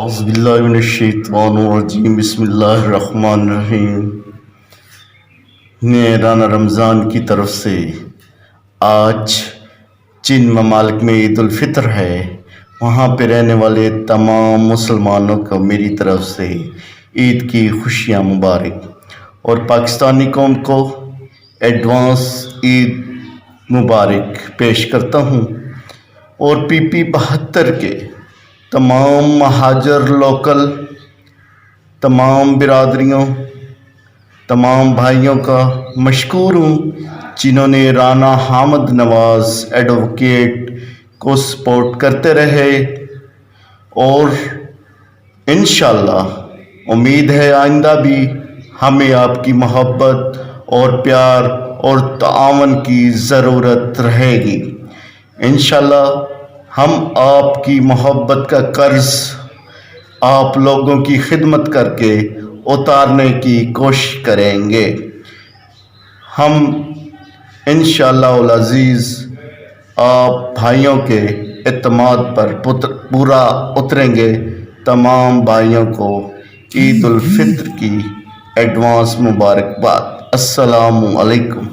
اعوذ باللہ من الشیطان الرجیم بسم اللہ الرحمن الرحیم۔ رانا رمضان کی طرف سے آج جن ممالک میں عید الفطر ہے وہاں پہ رہنے والے تمام مسلمانوں کو میری طرف سے عید کی خوشیاں مبارک، اور پاکستانی قوم کو ایڈوانس عید مبارک پیش کرتا ہوں، اور PP 72 کے تمام مہاجر لوکل تمام برادریوں تمام بھائیوں کا مشکور ہوں جنہوں نے رانا حامد نواز ایڈوکیٹ کو سپورٹ کرتے رہے، اور انشاءاللہ امید ہے آئندہ بھی ہمیں آپ کی محبت اور پیار اور تعاون کی ضرورت رہے گی۔ انشاءاللہ ہم آپ کی محبت کا قرض آپ لوگوں کی خدمت کر کے اتارنے کی کوشش کریں گے۔ ہم انشاءاللہ العزیز آپ بھائیوں کے اعتماد پر پورا اتریں گے۔ تمام بھائیوں کو عید الفطر کی ایڈوانس مبارکباد۔ السلام علیکم۔